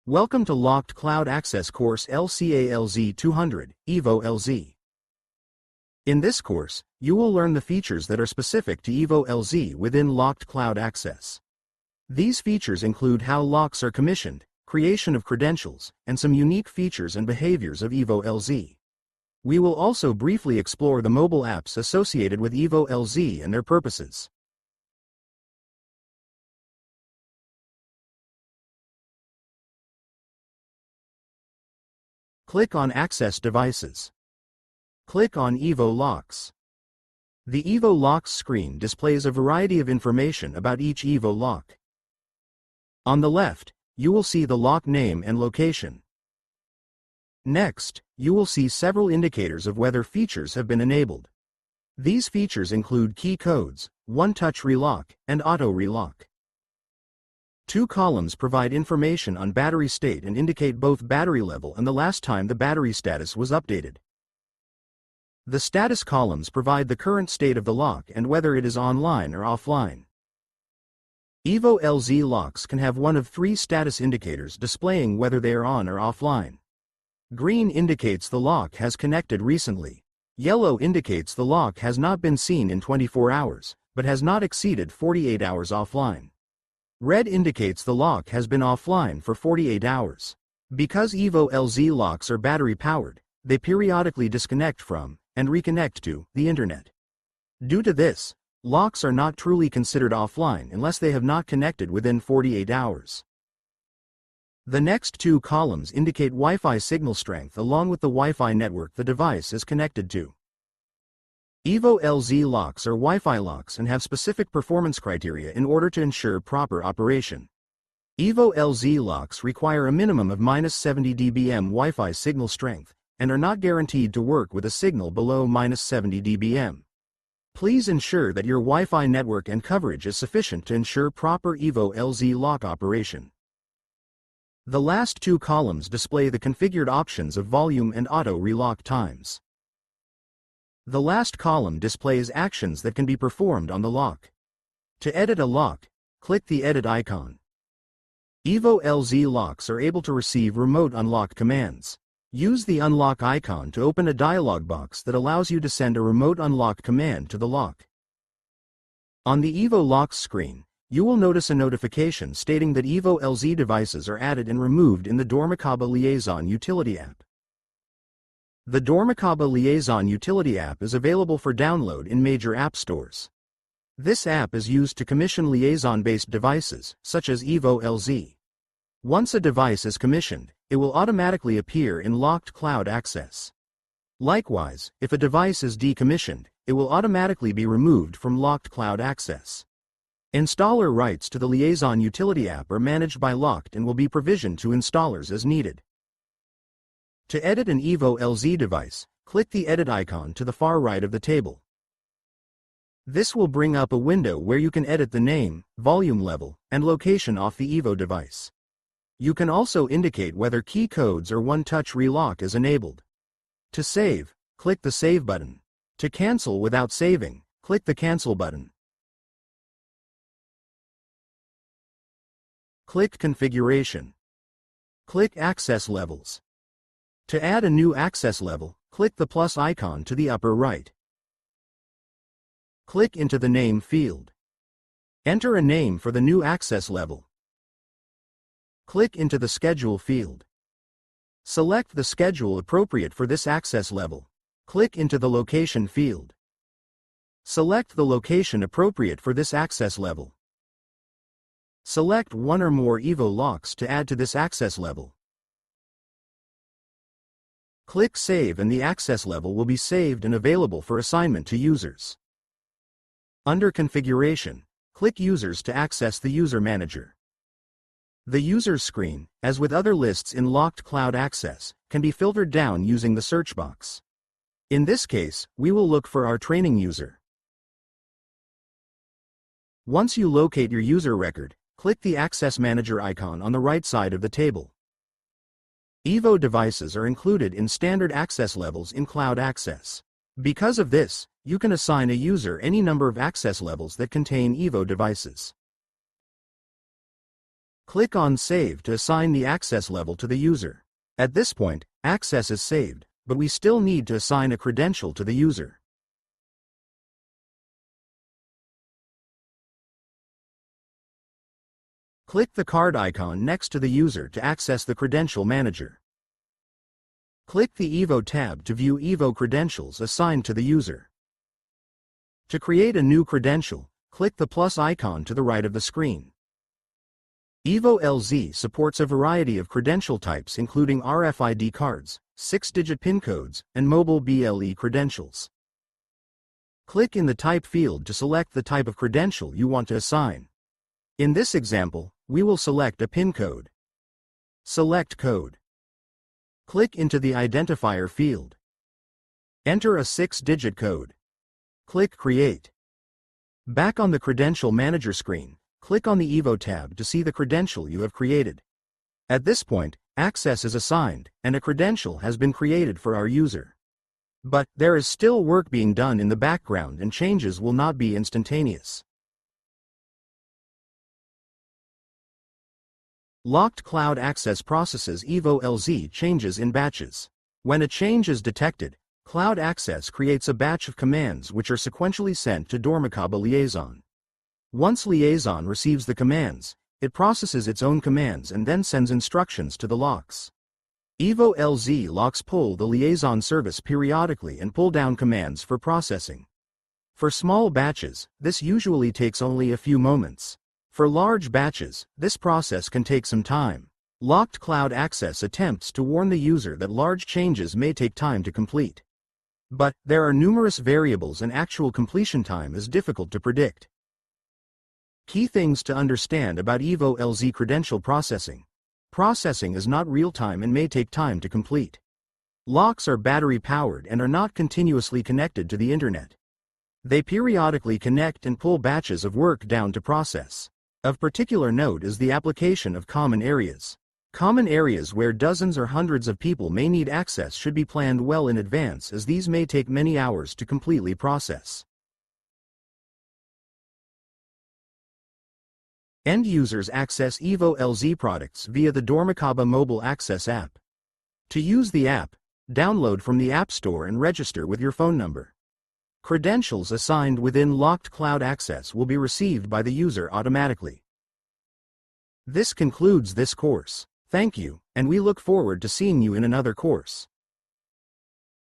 Welcome to Locked CloudAccess course LCA-LZ-200, EVO LZ. In this course, you will learn the features that are specific to EVO LZ within Locked CloudAccess. These features include how locks are commissioned, creation of credentials, and some unique features and behaviors of EVO LZ. We will also briefly explore the mobile apps associated with EVO LZ and their purposes. Click on Access Devices. Click on EVO Locks. The EVO Locks screen displays a variety of information about each EVO lock. On the left, you will see the lock name and location. Next, you will see several indicators of whether features have been enabled. These features include key codes, one-touch relock, and auto relock. Two columns provide information on battery state and indicate both battery level and the last time the battery status was updated. The status columns provide the current state of the lock and whether it is online or offline. EVO LZ locks can have one of three status indicators displaying whether they are on or offline. Green indicates the lock has connected recently. Yellow indicates the lock has not been seen in 24 hours, but has not exceeded 48 hours offline. Red indicates the lock has been offline for 48 hours. Because EVO LZ locks are battery-powered, they periodically disconnect from, and reconnect to, the internet. Due to this, locks are not truly considered offline unless they have not connected within 48 hours. The next two columns indicate Wi-Fi signal strength along with the Wi-Fi network the device is connected to. EVO LZ locks are Wi-Fi locks and have specific performance criteria in order to ensure proper operation. EVO LZ locks require a minimum of -70 dBm Wi-Fi signal strength, and are not guaranteed to work with a signal below -70 dBm. Please ensure that your Wi-Fi network and coverage is sufficient to ensure proper EVO LZ lock operation. The last two columns display the configured options of volume and auto relock times. The last column displays actions that can be performed on the lock. To edit a lock, click the edit icon. EVO LZ locks are able to receive remote unlock commands. Use the unlock icon to open a dialog box that allows you to send a remote unlock command to the lock. On the EVO Locks screen, you will notice a notification stating that EVO LZ devices are added and removed in the Dormicaba Liaison utility app. The Dormicaba Liaison utility app is available for download in major app stores. This app is used to commission liaison-based devices, such as EVO LZ. Once a device is commissioned, it will automatically appear in Locked CloudAccess. Likewise, if a device is decommissioned, it will automatically be removed from Locked CloudAccess. Installer rights to the Liaison utility app are managed by Locked and will be provisioned to installers as needed. To edit an EVO LZ device, click the edit icon to the far right of the table. This will bring up a window where you can edit the name, volume level, and location of the EVO device. You can also indicate whether key codes or one-touch relock is enabled. To save, click the Save button. To cancel without saving, click the Cancel button. Click Configuration. Click Access Levels. To add a new access level, click the plus icon to the upper right. Click into the Name field. Enter a name for the new access level. Click into the Schedule field. Select the schedule appropriate for this access level. Click into the Location field. Select the location appropriate for this access level. Select one or more EVO locks to add to this access level. Click Save and the access level will be saved and available for assignment to users. Under Configuration, click Users to access the User Manager. The Users screen, as with other lists in Locked CloudAccess, can be filtered down using the search box. In this case, we will look for our training user. Once you locate your user record, click the Access Manager icon on the right side of the table. EVO devices are included in standard access levels in CloudAccess. Because of this, you can assign a user any number of access levels that contain EVO devices. Click on Save to assign the access level to the user. At this point, access is saved, but we still need to assign a credential to the user. Click the card icon next to the user to access the Credential Manager. Click the EVO tab to view EVO credentials assigned to the user. To create a new credential, click the plus icon to the right of the screen. EVO LZ supports a variety of credential types including RFID cards, 6-digit PIN codes, and mobile BLE credentials. Click in the Type field to select the type of credential you want to assign. In this example, we will select a PIN code. Select Code. Click into the Identifier field. Enter a 6-digit code. Click Create. Back on the Credential Manager screen, click on the EVO tab to see the credential you have created. At this point, access is assigned, and a credential has been created for our user. But there is still work being done in the background and changes will not be instantaneous. Lockt CloudAccess processes EVO LZ changes in batches. When a change is detected, CloudAccess creates a batch of commands which are sequentially sent to Dormicaba Liaison. Once Liaison receives the commands, it processes its own commands and then sends instructions to the locks. EVO LZ locks pull the Liaison service periodically and pull down commands for processing. For small batches, this usually takes only a few moments. For large batches, this process can take some time. Lockt CloudAccess attempts to warn the user that large changes may take time to complete. But there are numerous variables and actual completion time is difficult to predict. Key things to understand about EVO LZ credential processing. Processing is not real-time and may take time to complete. Locks are battery-powered and are not continuously connected to the internet. They periodically connect and pull batches of work down to process. Of particular note is the application of common areas. Common areas where dozens or hundreds of people may need access should be planned well in advance as these may take many hours to completely process. End users access EVO LZ products via the Dormicaba Mobile Access app. To use the app, download from the App Store and register with your phone number. Credentials assigned within Lockt CloudAccess will be received by the user automatically. This concludes this course. Thank you, and we look forward to seeing you in another course.